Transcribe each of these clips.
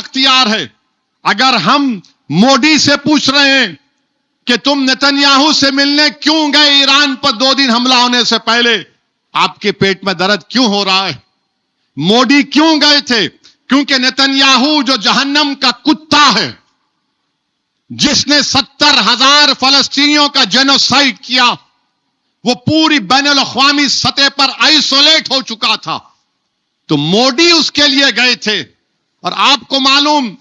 اختیار ہے. اگر ہم موڈی سے پوچھ رہے ہیں کہ تم نتنیاہو سے ملنے کیوں گئے ایران پر 2 دن حملہ ہونے سے پہلے, آپ کے پیٹ میں درد کیوں ہو رہا ہے؟ موڈی کیوں گئے تھے؟ کیونکہ نتنیاہو جو جہنم کا کتا ہے, جس نے 70,000 فلسطینیوں کا جینوسائیڈ کیا, وہ پوری بین الاقوامی سطح پر آئسولیٹ ہو چکا تھا, تو موڈی اس کے لیے گئے تھے. اور آپ کو معلوم,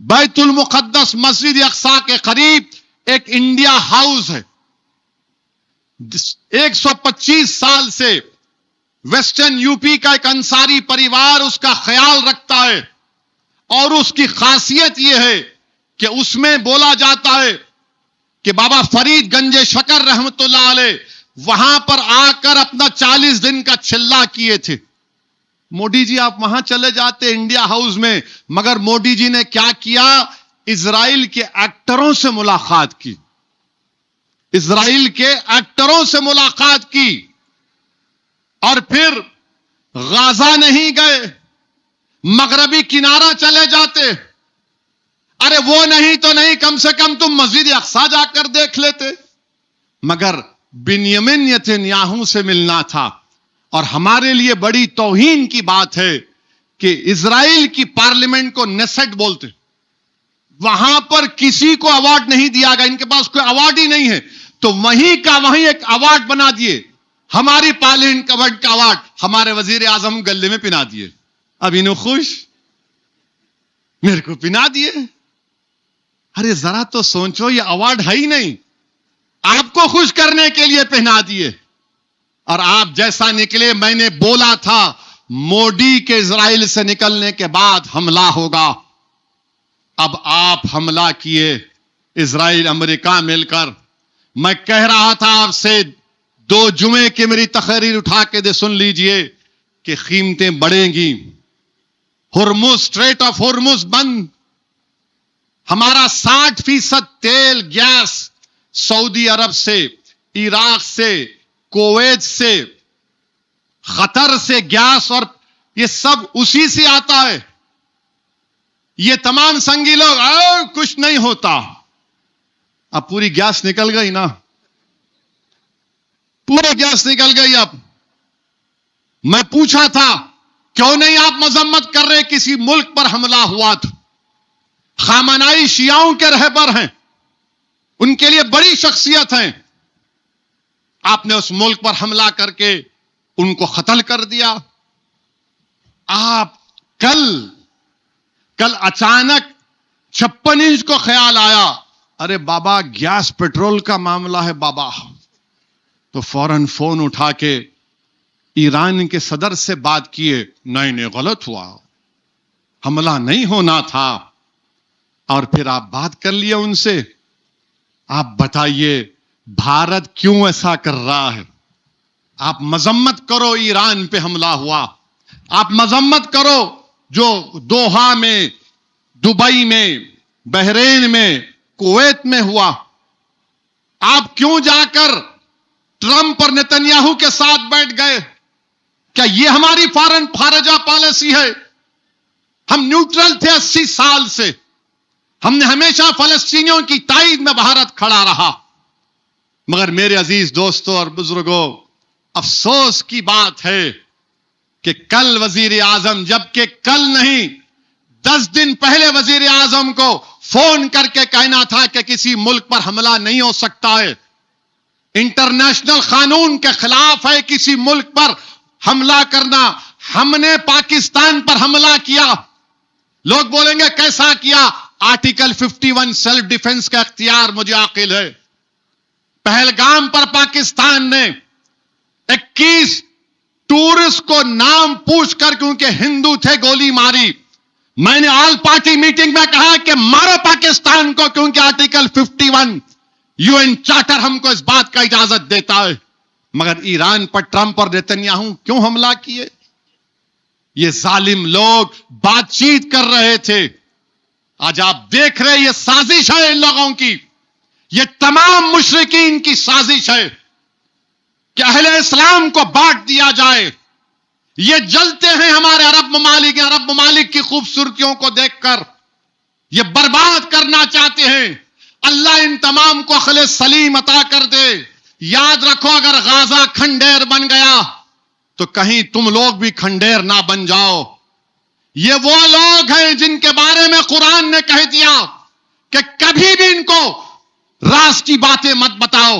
بیت المقدس مسجد اقصی کے قریب ایک انڈیا ہاؤس ہے. 125 سال سے ویسٹرن یو پی کا ایک انصاری پریوار اس کا خیال رکھتا ہے, اور اس کی خاصیت یہ ہے کہ اس میں بولا جاتا ہے کہ بابا فرید گنج شکر رحمت اللہ علیہ وہاں پر آ کر اپنا 40 دن کا چلہ کیے تھے. موڈی جی آپ وہاں چلے جاتے انڈیا ہاؤس میں, مگر موڈی جی نے کیا کیا؟ اسرائیل کے ایکٹروں سے ملاقات کی, اسرائیل کے ایکٹروں سے ملاقات کی. اور پھر غازہ نہیں گئے, مغربی کنارہ چلے جاتے. ارے وہ نہیں تو نہیں, کم سے کم تم مسجد اقصی جا کر دیکھ لیتے. مگر بنیامین نتنیاہو سے ملنا تھا. اور ہمارے لیے بڑی توہین کی بات ہے کہ اسرائیل کی پارلیمنٹ کو نیسٹ بولتے, وہاں پر کسی کو ایوارڈ نہیں دیا گیا, ان کے پاس کوئی ایوارڈ ہی نہیں ہے, تو وہیں کا وہیں ایک ایوارڈ بنا دیے, ہماری پارلیمنٹ کا ایوارڈ ہمارے وزیر اعظم گلے میں پنا دیے. اب انہوں خوش, میرے کو پنا دیے. ارے ذرا تو سوچو, یہ ایوارڈ ہے ہی نہیں, آپ کو خوش کرنے کے لیے پہنا دیے. اور آپ جیسا نکلے, میں نے بولا تھا موڈی کے اسرائیل سے نکلنے کے بعد حملہ ہوگا. اب آپ حملہ کیے, اسرائیل امریکہ مل کر. میں کہہ رہا تھا آپ سے 2 جمعے کی میری تقریر اٹھا کے دے سن لیجئے کہ قیمتیں بڑھیں گی. ہرمز, اسٹریٹ آف ہرمز بند. ہمارا 60% تیل گیس سعودی عرب سے, عراق سے, کویت سے, قطر سے گیس, اور یہ سب اسی سے آتا ہے. یہ تمام سنگی لوگ کچھ نہیں ہوتا. اب پوری گیس نکل گئی نا, پورے گیس نکل گئی. اب میں پوچھا تھا کیوں نہیں آپ مذمت کر رہے, کسی ملک پر حملہ ہوا تھا, خامنائی شیعوں کے رہبر ہیں, ان کے لیے بڑی شخصیت ہیں, آپ نے اس ملک پر حملہ کر کے ان کو قتل کر دیا. آپ کل اچانک 56 انچ کو خیال آیا, ارے بابا گیس پیٹرول کا معاملہ ہے بابا, تو فوراً فون اٹھا کے ایران کے صدر سے بات کیے. نہیں غلط ہوا, حملہ نہیں ہونا تھا. اور پھر آپ بات کر لیے ان سے. آپ بتائیے بھارت کیوں ایسا کر رہا ہے؟ آپ مذمت کرو ایران پہ حملہ ہوا, آپ مذمت کرو جو دوحہ میں, دبئی میں, بحرین میں, کویت میں ہوا. آپ کیوں جا کر ٹرمپ اور نتنیاہو کے ساتھ بیٹھ گئے؟ کیا یہ ہماری خارجہ پالیسی ہے؟ ہم نیوٹرل تھے 80 سال سے, ہم نے ہمیشہ فلسطینیوں کی تائید میں بھارت کھڑا رہا. مگر میرے عزیز دوستوں اور بزرگوں, افسوس کی بات ہے کہ کل وزیر اعظم, جبکہ کل نہیں 10 دن پہلے وزیر اعظم کو فون کر کے کہنا تھا کہ کسی ملک پر حملہ نہیں ہو سکتا ہے, انٹرنیشنل قانون کے خلاف ہے کسی ملک پر حملہ کرنا. ہم نے پاکستان پر حملہ کیا. لوگ بولیں گے کیسا کیا؟ آرٹیکل 51 سیلف ڈیفنس کا اختیار مجھے عاقل ہے. پہلگام پر پاکستان نے 21 ٹورسٹ کو نام پوچھ کر, کیونکہ ہندو تھے, گولی ماری. میں نے آل پارٹی میٹنگ میں کہا کہ مارو پاکستان کو, کیونکہ آرٹیکل 51 UN چارٹر ہم کو اس بات کا اجازت دیتا ہے. مگر ایران پر ٹرمپ اور نتنیاہو کیوں حملہ کیے؟ یہ ظالم لوگ بات چیت کر رہے تھے. آج آپ دیکھ رہے یہ سازش ہے ان لوگوں کی, یہ تمام مشرکین کی سازش ہے کہ اہل اسلام کو بانٹ دیا جائے. یہ جلتے ہیں ہمارے عرب ممالک کی خوبصورتیوں کو دیکھ کر، یہ برباد کرنا چاہتے ہیں۔ اللہ ان تمام کو عقل سلیم عطا کر دے۔ یاد رکھو، اگر غازہ کھنڈیر بن گیا تو کہیں تم لوگ بھی کھنڈیر نہ بن جاؤ۔ یہ وہ لوگ ہیں جن کے بارے میں قرآن نے کہہ دیا کہ کبھی بھی ان کو راز کی باتیں مت بتاؤ۔